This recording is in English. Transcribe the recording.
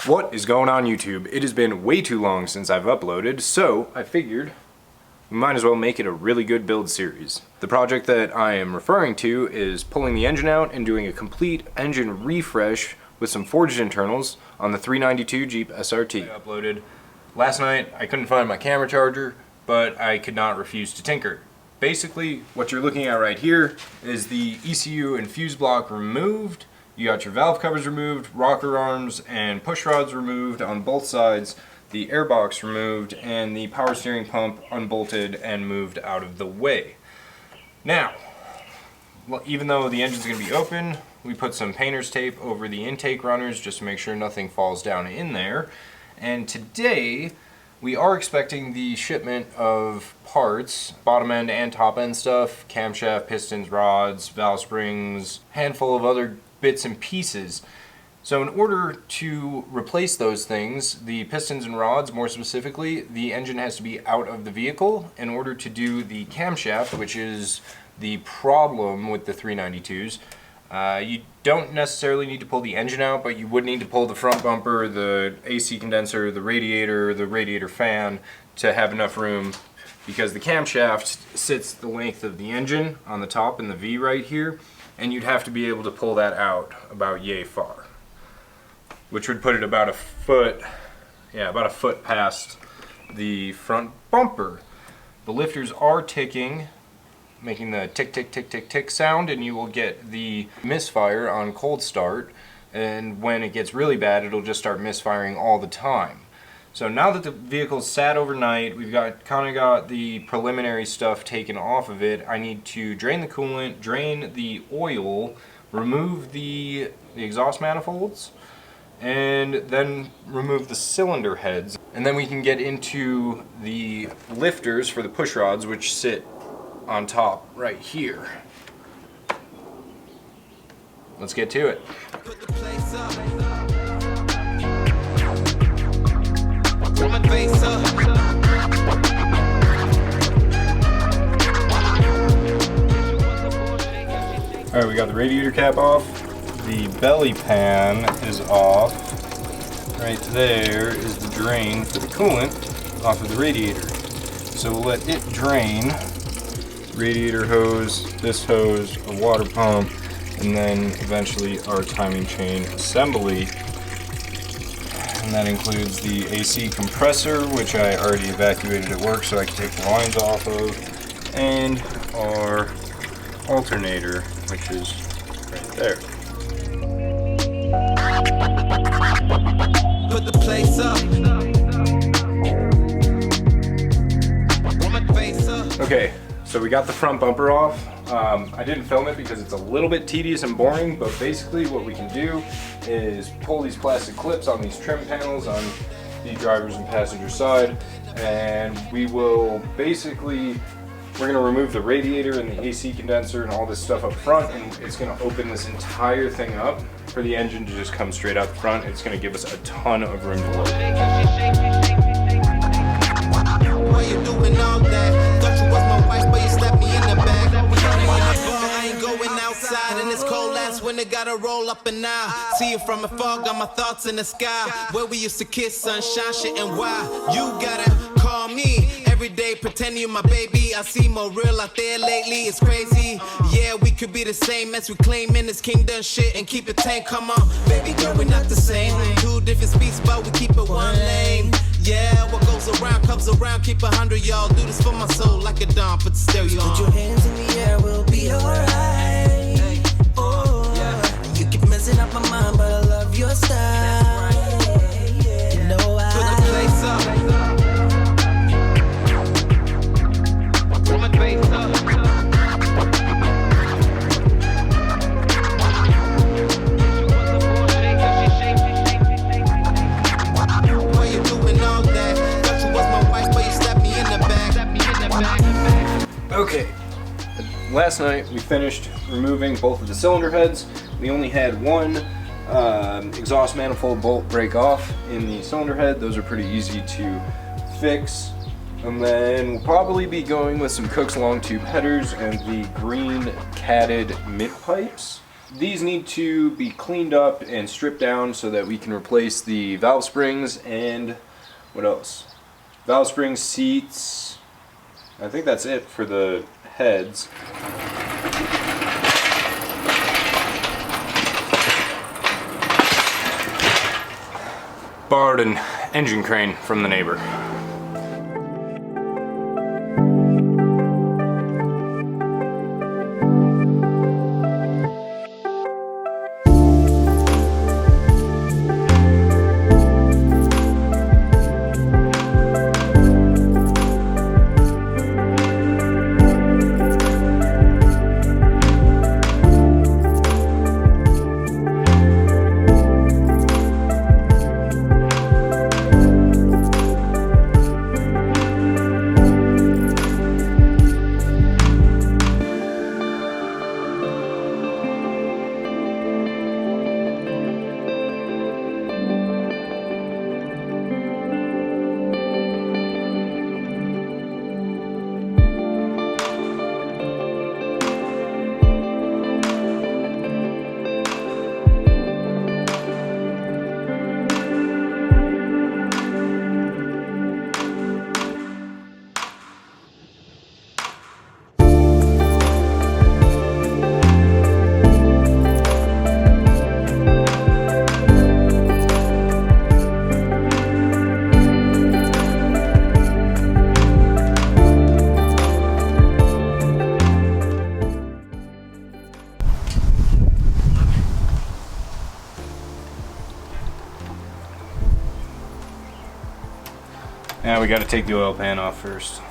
What is going on YouTube? It has been way too long since I've uploaded, so I figured we might as well make it a really good build series. The project that I am referring to is pulling the engine out and doing a complete engine refresh with some forged internals on the 392 Jeep SRT. I uploaded last night. I couldn't find my camera charger, but I could not refuse to tinker. Basically, what you're looking at right here is the ECU and fuse block removed. You got your valve covers removed, rocker arms and push rods removed on both sides, the airbox removed, and the power steering pump unbolted and moved out of the way. Now, even though the engine's going to be open, we put some painter's tape over the intake runners just to make sure nothing falls down in there. And today, we are expecting the shipment of parts, bottom end and top end stuff, camshaft, pistons, rods, valve springs, handful of other bits and pieces. So in order to replace those things, the pistons and rods more specifically, the engine has to be out of the vehicle. In order to do the camshaft, which is the problem with the 392s, you don't necessarily need to pull the engine out, but you would need to pull the front bumper, the AC condenser, the radiator fan to have enough room, because the camshaft sits the length of the engine on the top in the V right here, and you'd have to be able to pull that out about yay far, which would put it about a foot past the front bumper. The lifters are ticking, making the tick tick tick tick tick sound, and you will get the misfire on cold start, and when it gets really bad it'll just start misfiring all the time. So now that the vehicle's sat overnight, we've kind of got the preliminary stuff taken off of it. I need to drain the coolant, drain the oil, remove the exhaust manifolds, and then remove the cylinder heads. And then we can get into the lifters for the push rods, which sit on top right here. Let's get to it. Alright, we got the radiator cap off. The belly pan is off. Right there is the drain for the coolant off of the radiator. So we'll let it drain. Radiator hose, this hose, a water pump, and then eventually our timing chain assembly. And that includes the AC compressor, which I already evacuated at work so I can take the lines off of, and our alternator, which is right there. Put the place up. Okay, so we got the front bumper off. I didn't film it because it's a little bit tedious and boring, but basically what we can do is pull these plastic clips on these trim panels on the driver's and passenger side, and we're going to remove the radiator and the AC condenser and all this stuff up front, and it's going to open this entire thing up for the engine to just come straight out the front. It's going to give us a ton of room to work. Why you doing all that? Thought you was my wife, but you slapped me in the back. I ain't going outside in this cold ass winter, gotta roll up and out. See you from afar, got my thoughts in the sky. Where we used to kiss, sunshine, shit, and why you gotta call me every day, pretend you my baby. I see more real out there lately, it's crazy. Yeah, we could be the same as we claim in this kingdom shit and keep it tame. Come on, baby girl, we're not the same. Two different speeds, but we keep it one lane. Yeah, what goes around comes around, keep 100, y'all. Do this for my soul like a dawn, put the stereo on. Put your hands in the air, we'll be alright. Oh, yeah. You keep messing up my mind, but I love your style. You know I put the place up. Put my face up. Okay, last night we finished removing both of the cylinder heads. We only had one exhaust manifold bolt break off in the cylinder head. Those are pretty easy to fix. And then we'll probably be going with some Cook's long tube headers and the green catted mid pipes. These need to be cleaned up and stripped down so that we can replace the valve springs and what else? Valve springs, seats. I think that's it for the heads. Borrowed an engine crane from the neighbor. Now we got to take the oil pan off first.